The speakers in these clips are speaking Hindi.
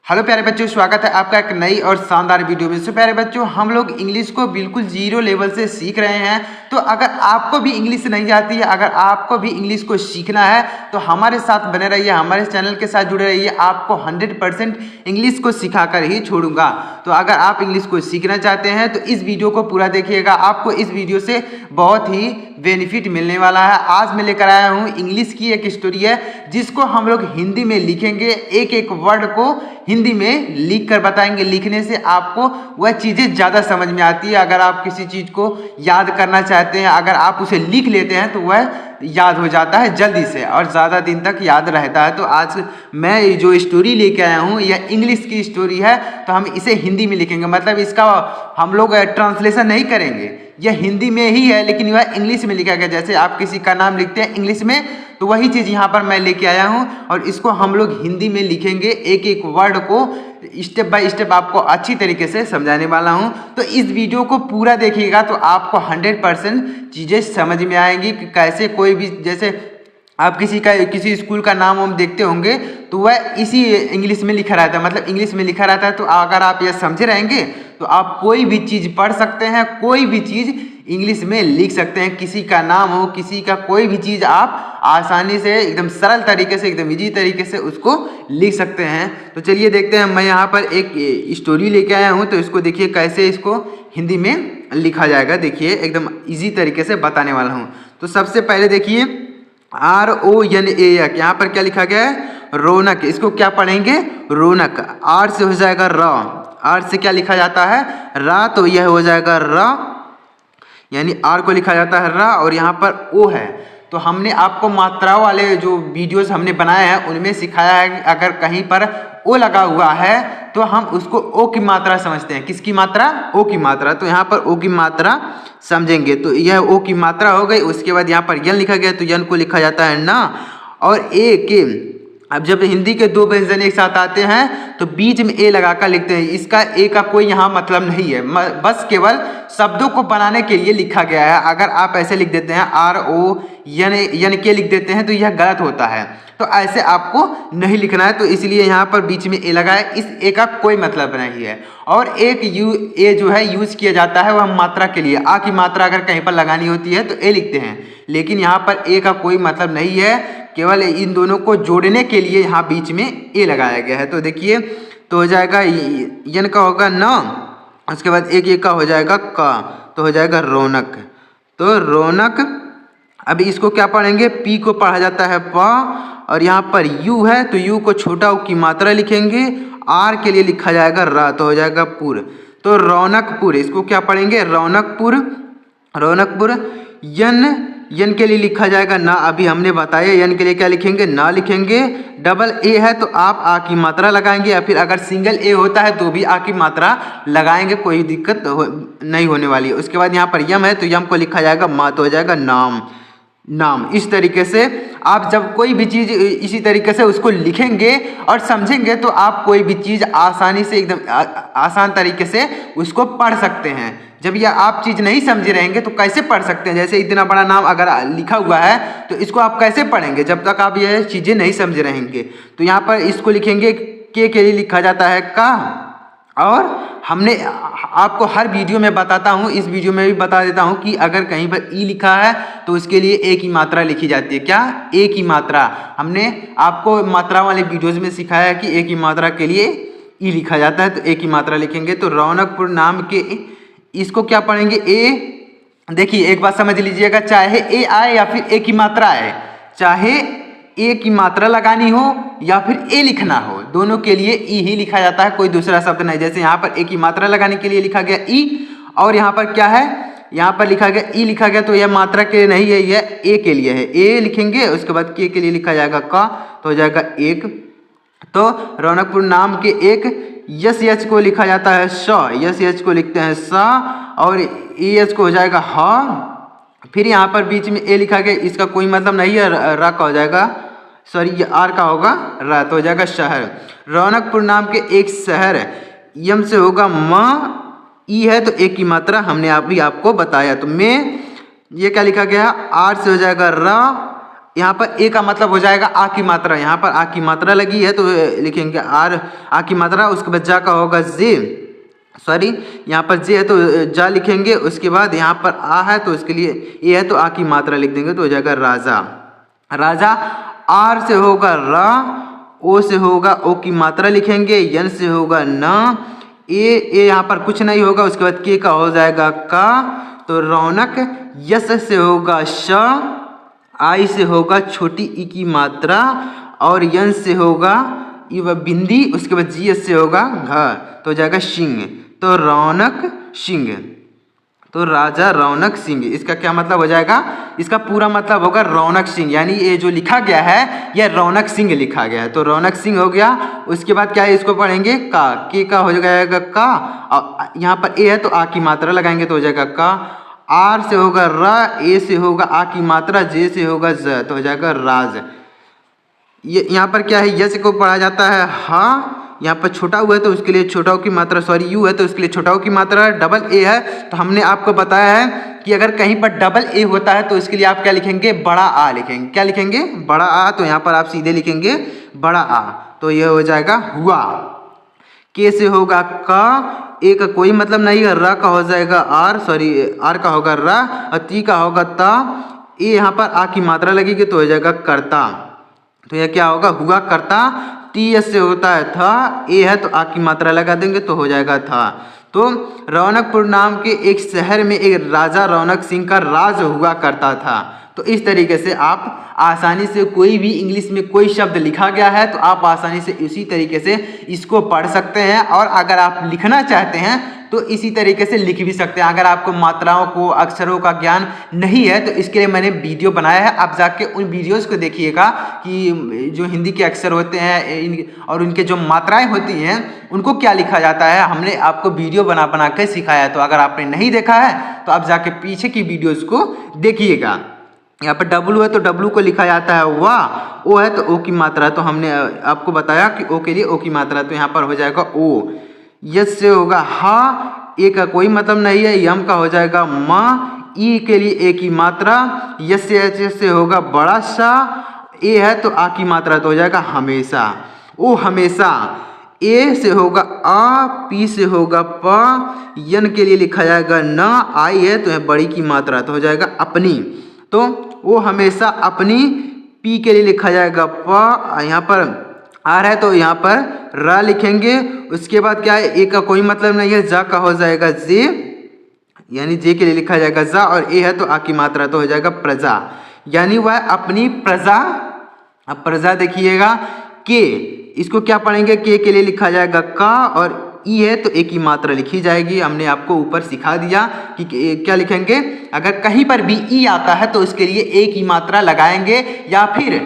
हेलो प्यारे बच्चों, स्वागत है आपका एक नई और शानदार वीडियो में। प्यारे बच्चों, हम लोग इंग्लिश को बिल्कुल जीरो लेवल से सीख रहे हैं। तो अगर आपको भी इंग्लिश नहीं आती है, अगर आपको भी इंग्लिश को सीखना है तो हमारे साथ बने रहिए, हमारे चैनल के साथ जुड़े रहिए। आपको 100% इंग्लिश को सिखाकर ही छोड़ूंगा। तो अगर आप इंग्लिश को सीखना चाहते हैं तो इस वीडियो को पूरा देखिएगा। आपको इस वीडियो से बहुत ही बेनिफिट मिलने वाला है। आज मैं लेकर आया हूँ इंग्लिश की एक स्टोरी है, जिसको हम लोग हिंदी में लिखेंगे। एक एक वर्ड को हिंदी में लिख कर बताएंगे। लिखने से आपको वह चीज़ें ज़्यादा समझ में आती है। अगर आप किसी चीज़ को याद करना चाहते हैं, अगर आप उसे लिख लेते हैं तो वह याद हो जाता है जल्दी से और ज़्यादा दिन तक याद रहता है। तो आज मैं जो स्टोरी लेके आया हूँ यह इंग्लिश की स्टोरी है, तो हम इसे हिंदी में लिखेंगे। मतलब इसका हम लोग ट्रांसलेशन नहीं करेंगे, यह हिंदी में ही है लेकिन वह इंग्लिश में लिखा गया। जैसे आप किसी का नाम लिखते हैं इंग्लिश में, तो वही चीज़ यहाँ पर मैं लेके आया हूँ और इसको हम लोग हिंदी में लिखेंगे। एक एक वर्ड को स्टेप बाय स्टेप आपको अच्छी तरीके से समझाने वाला हूँ। तो इस वीडियो को पूरा देखिएगा तो आपको 100% चीज़ें समझ में आएंगी कि कैसे कोई भी, जैसे आप किसी स्कूल का नाम हम देखते होंगे तो वह इसी इंग्लिश में लिखा रहता है, मतलब इंग्लिश में लिखा रहता है। तो अगर आप यह समझे रहेंगे तो आप कोई भी चीज़ पढ़ सकते हैं, कोई भी चीज़ इंग्लिश में लिख सकते हैं। किसी का नाम हो, किसी का कोई भी चीज़ आप आसानी से, एकदम सरल तरीके से, एकदम इजी तरीके से उसको लिख सकते हैं। तो चलिए देखते हैं। मैं यहाँ पर एक स्टोरी लेके आया हूँ, तो इसको देखिए कैसे इसको हिंदी में लिखा जाएगा। देखिए एकदम इजी तरीके से बताने वाला हूँ। तो सबसे पहले देखिए RONA, यहाँ पर क्या लिखा गया है? रौनक। इसको क्या पढ़ेंगे? रौनक। आर से हो जाएगा र। आर से क्या लिखा जाता है? रा। तो यह हो जाएगा र, यानी आर को लिखा जाता है रा और यहाँ पर ओ है। तो हमने आपको मात्राओं वाले जो वीडियोस हमने बनाए हैं उनमें सिखाया है कि अगर कहीं पर ओ लगा हुआ है तो हम उसको ओ की मात्रा समझते हैं। किसकी मात्रा? ओ की मात्रा। तो यहाँ पर ओ की मात्रा समझेंगे। तो यह ओ की मात्रा हो गई। उसके बाद यहाँ पर यन लिखा गया, तो यन को लिखा जाता है ना और ए के। अब जब हिंदी के दो व्यंजन एक साथ आते हैं तो बीच में ए लगाकर लिखते हैं। इसका ए का कोई यहाँ मतलब नहीं है, बस केवल शब्दों को बनाने के लिए लिखा गया है। अगर आप ऐसे लिख देते हैं RON के लिख देते हैं तो यह गलत होता है। तो ऐसे आपको नहीं लिखना है, तो इसलिए यहाँ पर बीच में ए लगा है। इस ए का कोई मतलब नहीं है। और एक ए जो है यूज किया जाता है वह मात्रा के लिए। आ की मात्रा अगर कहीं पर लगानी होती है तो ए लिखते हैं, लेकिन यहाँ पर ए का कोई मतलब नहीं है, केवल इन दोनों को जोड़ने के लिए यहाँ बीच में ए लगाया गया है। तो देखिए, तो हो जाएगा यन का होगा न, उसके बाद एक का हो जाएगा का, तो हो जाएगा रौनक। तो रौनक। अभी इसको क्या पढ़ेंगे? पी को पढ़ा जाता है प, और यहाँ पर यू है तो यू को छोटा की मात्रा लिखेंगे। आर के लिए लिखा जाएगा रा, तो हो जाएगा पुर। तो रौनकपुर, इसको क्या पढ़ेंगे? रौनकपुर। रौनकपुर। यन के लिए लिखा जाएगा ना, अभी हमने बताया। यन के लिए क्या लिखेंगे? ना लिखेंगे। डबल ए है तो आप आ की मात्रा लगाएंगे, या फिर अगर सिंगल ए होता है तो भी आ की मात्रा लगाएंगे, कोई दिक्कत नहीं होने वाली है। उसके बाद यहाँ पर यम है तो यम को लिखा जाएगा मा, तो हो जाएगा नाम। नाम। इस तरीके से आप जब कोई भी चीज़ इसी तरीके से उसको लिखेंगे और समझेंगे तो आप कोई भी चीज़ आसानी से, एकदम आसान तरीके से उसको पढ़ सकते हैं। जब यह आप चीज़ नहीं समझे रहेंगे तो कैसे पढ़ सकते हैं? जैसे इतना बड़ा नाम अगर लिखा हुआ है तो इसको आप कैसे पढ़ेंगे जब तक आप ये चीज़ें नहीं समझे रहेंगे? तो यहाँ पर इसको लिखेंगे, के लिए लिखा जाता है का। और हमने आपको हर वीडियो में बताता हूँ, इस वीडियो में भी बता देता हूँ कि अगर कहीं पर ई लिखा है तो उसके लिए ए की मात्रा लिखी जाती है। क्या? ए की मात्रा। हमने आपको मात्रा वाले वीडियोस में सिखाया है कि ए की मात्रा के लिए ई लिखा जाता है, तो ए की मात्रा लिखेंगे। तो रौनकपुर नाम के, इसको क्या पढ़ेंगे? ए। देखिए एक बात समझ लीजिएगा, चाहे ए आए या फिर ए की मात्रा आए, चाहे ए की मात्रा लगानी हो या फिर ए लिखना हो, दोनों के लिए ई ही लिखा जाता है, कोई दूसरा शब्द नहीं। जैसे यहाँ पर ए की मात्रा लगाने के लिए लिखा गया ई, और यहाँ पर क्या है? यहाँ पर लिखा गया ई लिखा गया, तो यह मात्रा के लिए नहीं है, यह ए के लिए है। ए लिखेंगे, उसके बाद के लिए लिखा जाएगा का, तो हो जाएगा एक। तो रौनकपुर नाम के एक। यस को लिखा जाता है श, यस को लिखते हैं सा, और एच को हो जाएगा ह। फिर यहाँ पर बीच में ए लिखा गया, इसका कोई मतलब नहीं है, रा का हो जाएगा, सॉरी ये आर का होगा रा, तो हो जाएगा शहर। रौनकपुर नाम के एक शहर। यम से होगा म, ई है तो एक की मात्रा हमने अभी आपको बताया। तो में, ये क्या लिखा गया? आर से हो जाएगा रा, यहाँ पर ए का मतलब हो जाएगा आ की मात्रा, यहाँ पर आ की मात्रा लगी है तो लिखेंगे आर आ की मात्रा, उसके बाद जा का होगा जे, सॉरी यहाँ पर जे है तो जा लिखेंगे, उसके बाद यहाँ पर आ है तो उसके लिए ए है तो आ की मात्रा लिख देंगे तो हो जाएगा राजा। राजा आर से होगा रा, ओ से होगा ओ की मात्रा लिखेंगे, यन से होगा न, ए यहाँ पर कुछ नहीं होगा, उसके बाद के का हो जाएगा का, तो रौनक, यस से होगा श, आई से होगा छोटी ई की मात्रा, और यन से होगा ई व बिंदी, उसके बाद जी से होगा घ, तो हो जाएगा सिंह, तो रौनक सिंह, तो राजा रौनक सिंह। इसका क्या मतलब हो जाएगा, इसका पूरा मतलब होगा रौनक सिंह, यानी ये जो लिखा गया है यह रौनक सिंह लिखा गया है, तो रौनक सिंह हो गया। उसके बाद क्या है, इसको पढ़ेंगे का, के का हो जाएगा का, और यहाँ पर ए है तो आ की मात्रा लगाएंगे तो हो जाएगा का, आर से होगा र, ए से होगा आ की मात्रा, जे से होगा ज, तो हो जाएगा राज। ये यहाँ पर क्या है, यस को पढ़ा जाता है हा, यहाँ पर छोटा हुआ है तो उसके लिए छोटा की मात्रा, सॉरी यू है तो उसके लिए छोटा की मात्रा, डबल ए है तो हमने आपको बताया है कि अगर कहीं पर डबल ए होता है तो इसके लिए आप क्या लिखेंगे, बड़ा आ लिखेंगे, क्या लिखेंगे, बड़ा आ, तो यहाँ पर आप सीधे लिखेंगे बड़ा आ, तो यह हो जाएगा हुआ। के से होगा का, ए का कोई मतलब नहीं है, र का हो जाएगा आर, सॉरी आर का होगा रा, और ती का होगा ता, ए यहाँ पर आ की मात्रा लगेगी तो हो जाएगा करता, तो यह क्या होगा, हुआ करता। टी एस से होता है था, ए है तो आ की मात्रा लगा देंगे तो हो जाएगा था। तो रौनकपुर नाम के एक शहर में एक राजा रौनक सिंह का राज हुआ करता था। तो इस तरीके से आप आसानी से कोई भी इंग्लिश में कोई शब्द लिखा गया है तो आप आसानी से इसी तरीके से इसको पढ़ सकते हैं, और अगर आप लिखना चाहते हैं तो इसी तरीके से लिख भी सकते हैं। अगर आपको मात्राओं को अक्षरों का ज्ञान नहीं है तो इसके लिए मैंने वीडियो बनाया है, आप जाके उन वीडियोस को देखिएगा कि जो हिंदी के अक्षर होते हैं और उनके जो मात्राएं होती हैं उनको क्या लिखा जाता है, हमने आपको वीडियो बना के सिखाया है। तो अगर आपने नहीं देखा है तो आप जाके पीछे की वीडियोज़ को देखिएगा। यहाँ पर डब्लू है तो डब्लू को लिखा जाता है वाह, ओ है तो ओ की मात्रा, तो हमने आपको बताया कि ओ के लिए ओ की मात्रा, तो यहाँ पर हो जाएगा ओ। यस से होगा हा, ए का कोई मतलब नहीं है, यम का हो जाएगा माँ, ई के लिए ए की मात्रा, यस से एच से होगा बड़ा सा, ए है तो आ की मात्रा तो हो जाएगा हमेशा, ओ हमेशा। ए से होगा आ, पी से होगा प, यन के लिए लिखा जाएगा न, आई है तो है बड़ी की मात्रा तो हो जाएगा अपनी, तो वो हमेशा अपनी, पी के लिए लिखा जाएगा प, यहाँ पर आर है तो यहाँ पर रा लिखेंगे। उसके बाद क्या है, ए का कोई मतलब नहीं है, जा का हो जाएगा जे, यानी जे के लिए लिखा जाएगा जा, और ए है तो आ की मात्रा तो हो जाएगा प्रजा, यानी वह अपनी प्रजा। अब प्रजा देखिएगा, के इसको क्या पढ़ेंगे, के लिए लिखा जाएगा का, और ई है तो ए की मात्रा लिखी जाएगी। हमने आपको ऊपर सिखा दिया कि क्या लिखेंगे, अगर कहीं पर भी ई आता है तो उसके लिए ए की मात्रा लगाएंगे या फिर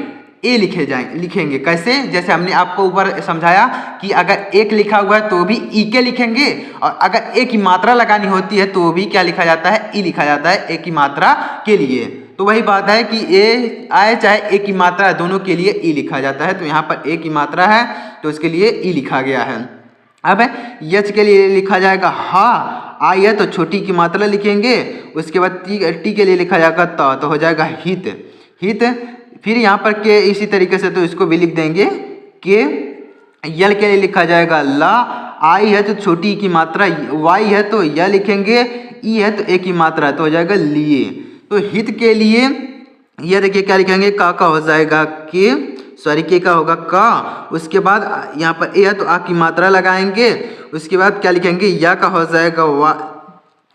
ए लिखेंगे। कैसे, जैसे हमने आपको ऊपर समझाया कि अगर एक लिखा हुआ है तो भी ई के लिखेंगे, और अगर ए की मात्रा लगानी होती है तो भी क्या लिखा जाता है, ई लिखा जाता है ए की मात्रा के लिए। तो वही बात है कि ए आए चाहे ए की मात्रा, दोनों के लिए ई लिखा जाता है। तो यहाँ पर ए की मात्रा है तो उसके लिए ई लिखा गया है। अब यच के लिए लिखा जाएगा हा, आई है तो छोटी की मात्रा लिखेंगे, उसके बाद टी के लिए लिखा जाएगा त, तो हो जाएगा हित, हित। फिर यहाँ पर के इसी तरीके से तो इसको भी लिख देंगे के। यल के लिए लिखा जाएगा ला, आई है तो छोटी की मात्रा, वाई है तो या लिखेंगे, ई है तो ए की मात्रा तो हो जाएगा लिए। तो हित के लिए यह देखिए क्या लिखेंगे, का हो जाएगा के, सॉरी के का होगा का, उसके बाद यहाँ पर ए है तो आ की मात्रा लगाएंगे, उसके बाद क्या लिखेंगे, या का हो जाएगा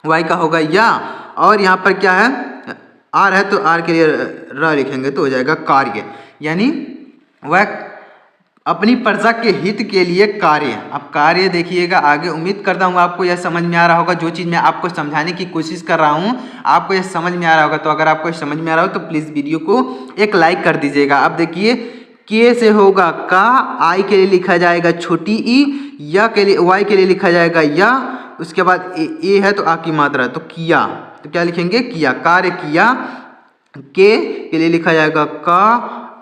वाई का होगा या, और यहाँ पर क्या है आर है तो आर के लिए र लिखेंगे तो हो जाएगा कार्य, यानी वह अपनी प्रजा के हित के लिए कार्य। अब कार्य देखिएगा आगे, उम्मीद करता हूँ आपको यह समझ में आ रहा होगा। जो चीज़ मैं आपको समझाने की कोशिश कर रहा हूँ आपको यह समझ में आ रहा होगा। तो अगर आपको समझ में आ रहा हो तो प्लीज़ वीडियो को एक लाइक कर दीजिएगा। अब देखिए के से होगा का, आई के लिए लिखा जाएगा छोटी ई, या के लिए वाई के लिए लिखा जाएगा या, उसके बाद ए है तो आ की मात्रा तो किया, तो क्या लिखेंगे किया, कार्य किया। के लिए लिखा जाएगा का,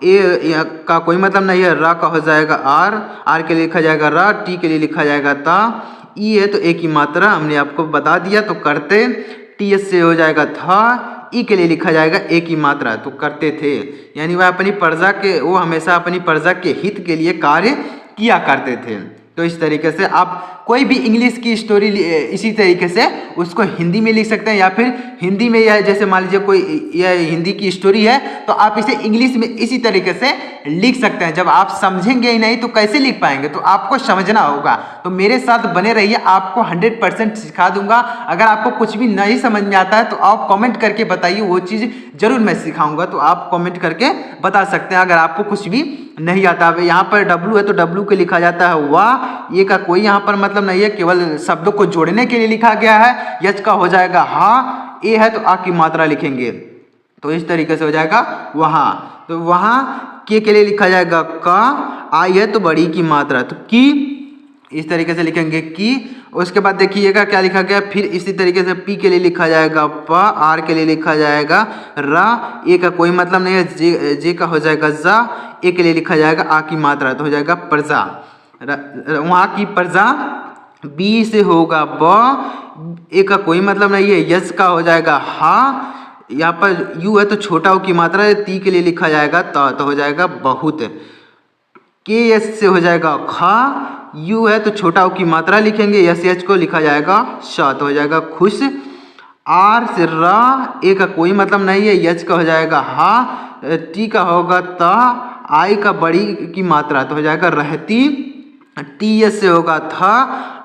ए का कोई मतलब नहीं है, रा का हो जाएगा आर के लिए लिखा जाएगा रा, टी के लिए लिखा जाएगा ता, ई है तो ए की मात्रा हमने आपको बता दिया। तो करते टी एस से हो जाएगा था, ई के लिए लिखा जाएगा ए की मात्रा। तो करते थे यानी वो हमेशा अपनी प्रजा के हित के लिए कार्य किया करते थे। तो इस तरीके से आप कोई भी इंग्लिश की स्टोरी इसी तरीके से उसको हिंदी में लिख सकते हैं, या फिर हिंदी में यह जैसे मान लीजिए कोई यह हिंदी की स्टोरी है तो आप इसे इंग्लिश में इसी तरीके से लिख सकते हैं। जब आप समझेंगे ही नहीं तो कैसे लिख पाएंगे, तो आपको समझना होगा। तो मेरे साथ बने रहिए, आपको 100% सिखा दूंगा। अगर आपको कुछ भी नहीं समझ में आता है तो आप कमेंट करके बताइए, वो चीज़ जरूर मैं सिखाऊंगा। तो आप कमेंट करके बता सकते हैं अगर आपको कुछ भी नहीं आता। यहाँ पर W है तो W के लिखा जाता है वाह, ये का कोई यहाँ पर मतलब नहीं है, केवल शब्दों को जोड़ने के लिए लिखा गया है। यच का हो जाएगा हा, ए है तो आ की मात्रा लिखेंगे, तो इस तरीके से हो जाएगा वहाँ। तो वहाँ के लिए लिखा जाएगा का, आई है तो बड़ी की मात्रा, तो की इस तरीके से लिखेंगे की। उसके बाद देखिएगा क्या लिखा गया, फिर इसी तरीके से पी के लिए लिखा जाएगा प, आर के लिए लिखा जाएगा रा, ए का कोई मतलब नहीं है, जे का हो जाएगा जा, ए के लिए लिखा जाएगा आ की मात्रा, तो हो जाएगा प्रजा। वहाँ की प्रजा, बी से होगा ब, ए का कोई मतलब नहीं है, यस का हो जाएगा हा, यहाँ पर यू है तो छोटा ऊ की मात्रा है, ती के लिए लिखा जाएगा त, तो हो जाएगा बहुत। के एस से हो जाएगा खा, यू है तो छोटा ऊ की मात्रा लिखेंगे, एस एच को लिखा जाएगा श, तो हो जाएगा खुश। आर से रा, ए का कोई मतलब नहीं है, यच का हो जाएगा हा, टी का होगा ता, आई का बड़ी की मात्रा, तो हो जाएगा रहती। टी एस से होगा था,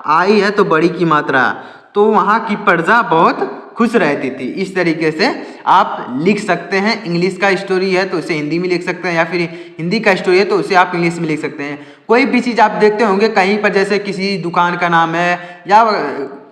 आई है तो बड़ी की मात्रा, तो वहाँ की प्रजा बहुत खुश रहती थी। इस तरीके से आप लिख सकते हैं। इंग्लिश का स्टोरी है तो उसे हिंदी में लिख सकते हैं, या फिर हिंदी का स्टोरी है तो उसे आप इंग्लिश में लिख सकते हैं। कोई भी चीज़ आप देखते होंगे कहीं पर, जैसे किसी दुकान का नाम है या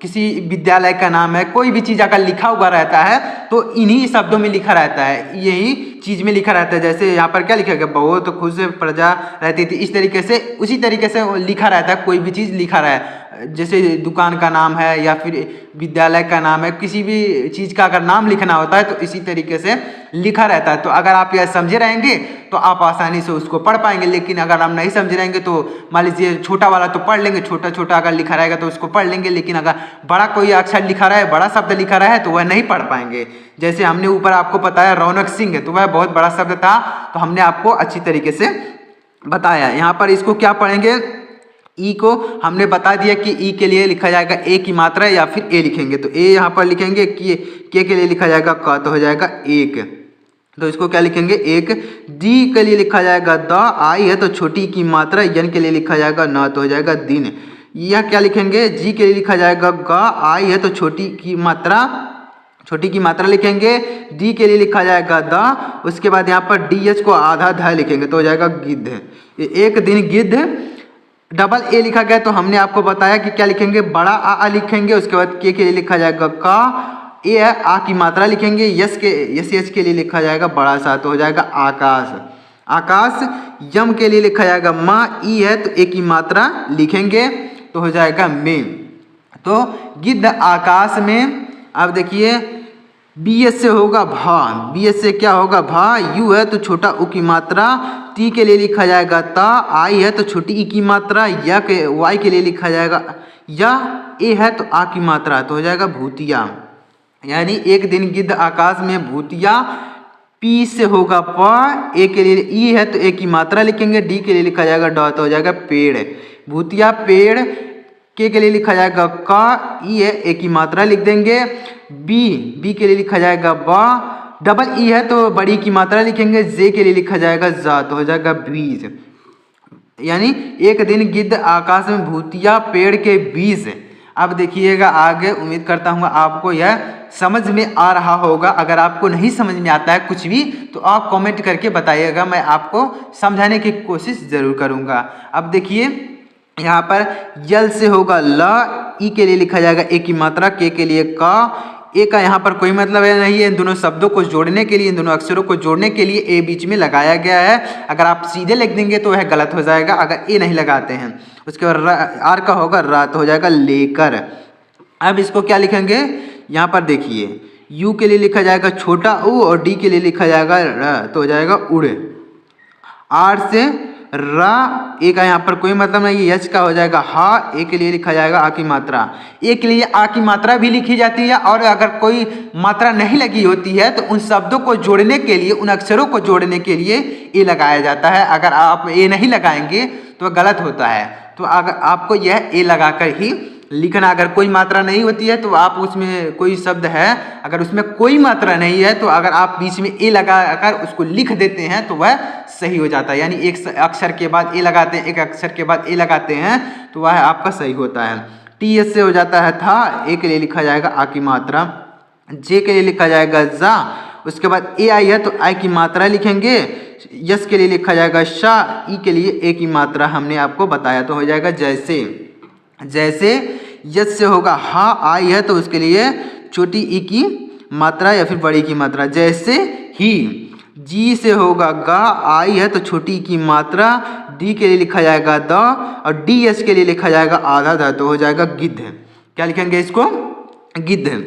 किसी विद्यालय का नाम है, कोई भी चीज़ अगर लिखा हुआ रहता है तो इन्हीं शब्दों में लिखा रहता है, यही चीज़ में लिखा रहता है। जैसे यहाँ पर क्या लिखा गया, बहुत खुश प्रजा रहती थी, इस तरीके से उसी तरीके से लिखा रहता है। कोई भी चीज़ लिखा रहा है, जैसे दुकान का नाम है या फिर विद्यालय का नाम है, किसी भी चीज़ का अगर नाम लिखना होता है तो इसी तरीके से लिखा रहता है। तो अगर आप यह समझे रहेंगे तो आप आसानी से उसको पढ़ पाएंगे। लेकिन अगर आप नहीं समझे रहेंगे तो मान लीजिए छोटा वाला तो पढ़ लेंगे, छोटा छोटा अगर लिखा रहेगा तो उसको पढ़ लेंगे, लेकिन अगर बड़ा कोई अक्षर लिखा रहा है, बड़ा शब्द लिखा रहा है तो वह नहीं पढ़ पाएंगे। जैसे हमने ऊपर आपको बताया रौनक सिंह है, तो वह बहुत बड़ा शब्द था, तो हमने आपको अच्छी तरीके से बताया। यहाँ पर इसको क्या पढ़ेंगे, ई को हमने बता दिया कि ई के लिए लिखा जाएगा ए की मात्रा या फिर ए लिखेंगे, तो ए यहाँ पर लिखेंगे। के लिए लिखा जाएगा क, तो हो जाएगा एक, तो इसको क्या लिखेंगे एक। डी के लिए लिखा जाएगा द, आई है तो छोटी की मात्रा, यन के लिए लिखा जाएगा न, तो हो जाएगा दिन। यह क्या लिखेंगे, जी के लिए लिखा जाएगा ग, आई है तो छोटी की मात्रा लिखेंगे। डी के लिए लिखा जाएगा द, उसके बाद यहाँ पर डी एच को आधा ध लिखेंगे, तो हो जाएगा गिद्ध। एक दिन गिद्ध, डबल ए लिखा गया तो हमने आपको बताया कि क्या लिखेंगे, बड़ा आ लिखेंगे। उसके बाद के लिए लिखा जाएगा का, ए है आ की मात्रा लिखेंगे। यस एच के लिए लिखा जाएगा बड़ा सा, तो हो जाएगा आकाश। आकाश, यम के लिए लिखा जाएगा माँ, ई है तो ए की मात्रा लिखेंगे, तो हो जाएगा में। तो गिद्ध आकाश में। अब देखिए बी एस से होगा भा, बी एस से क्या होगा भा, यू है तो छोटा उ की मात्रा, टी के लिए लिखा जाएगा ता, आई है तो छोटी ई की मात्रा, या के वाई के लिए लिखा जाएगा या, ए है तो आ की मात्रा, तो हो जाएगा भूतिया। यानी एक दिन गिद्ध आकाश में भूतिया। पी से होगा प, ए के लिए ई है तो ए की मात्रा लिखेंगे, डी के लिए लिखा जाएगा ड, तो हो जाएगा पेड़। भूतिया पेड़। के लिए लिखा जाएगा का, ई है ए की मात्रा लिख देंगे। बी के लिए लिखा जाएगा बा, डबल ई है तो बड़ी की मात्रा लिखेंगे। जे के लिए लिखा जाएगा जा, तो हो जाएगा बीज। यानी एक दिन गिद्ध आकाश में भूतिया पेड़ के बीज। अब देखिएगा आगे, उम्मीद करता हूँ आपको यह समझ में आ रहा होगा। अगर आपको नहीं समझ में आता है कुछ भी तो आप कमेंट करके बताइएगा, मैं आपको समझाने की कोशिश ज़रूर करूँगा। अब देखिए यहाँ पर यल से होगा ल, ई के लिए लिखा जाएगा ए की मात्रा, के लिए का। ए का यहाँ पर कोई मतलब है नहीं है, इन दोनों शब्दों को जोड़ने के लिए, इन दोनों अक्षरों को जोड़ने के लिए ए बीच में लगाया गया है। अगर आप सीधे लिख देंगे तो वह गलत हो जाएगा अगर ए नहीं लगाते हैं। उसके बाद आर का होगा रा, तो हो जाएगा लेकर। अब इसको क्या लिखेंगे, यहाँ पर देखिए यू के लिए लिखा जाएगा छोटा ऊ और डी के लिए लिखा जाएगा र, तो हो जाएगा उड़। आर से रा, ए का यहाँ पर कोई मतलब नहीं, यच का हो जाएगा हा, ए के लिए लिखा जाएगा आ की मात्रा। ए के लिए आ की मात्रा भी लिखी जाती है, और अगर कोई मात्रा नहीं लगी होती है तो उन शब्दों को जोड़ने के लिए, उन अक्षरों को जोड़ने के लिए ए लगाया जाता है। अगर आप ए नहीं लगाएंगे तो गलत होता है। तो अगर आपको यह ए लगाकर ही लिखना, अगर कोई मात्रा नहीं होती है तो आप उसमें कोई शब्द है, अगर उसमें कोई मात्रा नहीं है तो अगर आप बीच में ए लगाकर उसको लिख देते हैं तो वह सही हो जाता है। यानी एक अक्षर के बाद ए लगाते हैं, एक अक्षर के बाद ए लगाते हैं तो वह आपका सही होता है। टी एस से हो जाता है था, ए के लिए लिखा जाएगा आ की मात्रा, जे के लिए लिखा जाएगा जा, उसके बाद ए आई है तो आई की मात्रा लिखेंगे, यस के लिए लिखा जाएगा शा, ई के लिए ए की मात्रा हमने आपको बताया तो हो जाएगा जैसे। जैसे यस से होगा हा आई है तो उसके लिए छोटी ई की मात्रा या फिर बड़ी की मात्रा, जैसे ही। जी से होगा गा आई है तो छोटी की मात्रा, डी के लिए लिखा जाएगा द, और डी एस के लिए लिखा जाएगा आधा द तो हो जाएगा गिद्ध। क्या लिखेंगे इसको? गिद्ध।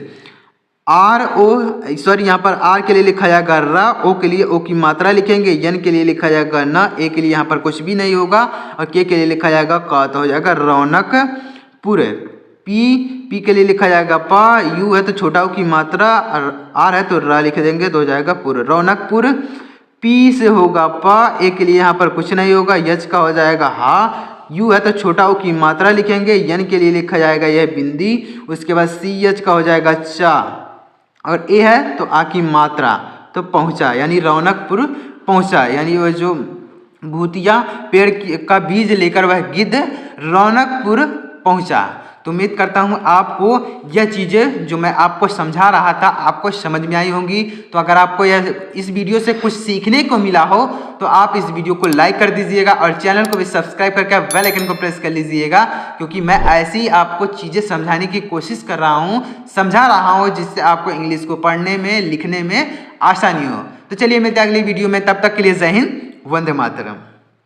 आर ओ सॉरी यहाँ पर आर के लिए लिखा जाएगा रा, ओ के लिए ओ की मात्रा लिखेंगे, यन के लिए लिखा जाएगा न, ए के लिए यहाँ पर कुछ भी नहीं होगा, और के लिए लिखा जाएगा का तो हो जाएगा रौनक पुर। पी के लिए लिखा जाएगा पा, यू है तो छोटा ओ की मात्रा, आर है तो रा लिख देंगे तो हो जाएगा पुर, रौनकपुर। पी से होगा पा, ए के लिए यहाँ पर कुछ नहीं होगा, यच का हो जाएगा हा, यू है तो छोटा ओ की मात्रा लिखेंगे, यन के लिए लिखा जाएगा यह बिंदी, उसके बाद सी एच का हो जाएगा चा, और ए है तो आ की मात्रा तो पहुँचा, यानी रौनकपुर पहुँचा। यानी वह जो भूतिया पेड़ का बीज लेकर वह गिद्ध रौनकपुर पहुँचा। तो उम्मीद करता हूँ आपको यह चीज़ें जो मैं आपको समझा रहा था आपको समझ में आई होंगी। तो अगर आपको यह इस वीडियो से कुछ सीखने को मिला हो तो आप इस वीडियो को लाइक कर दीजिएगा, और चैनल को भी सब्सक्राइब करके बेल आइकन को प्रेस कर लीजिएगा, क्योंकि मैं ऐसी ही आपको चीज़ें समझाने की कोशिश कर रहा हूँ, समझा रहा हूँ, जिससे आपको इंग्लिश को पढ़ने में लिखने में आसानी हो। तो चलिए मिलते हैं अगली वीडियो में, तब तक के लिए जय हिंद, वंदे मातरम।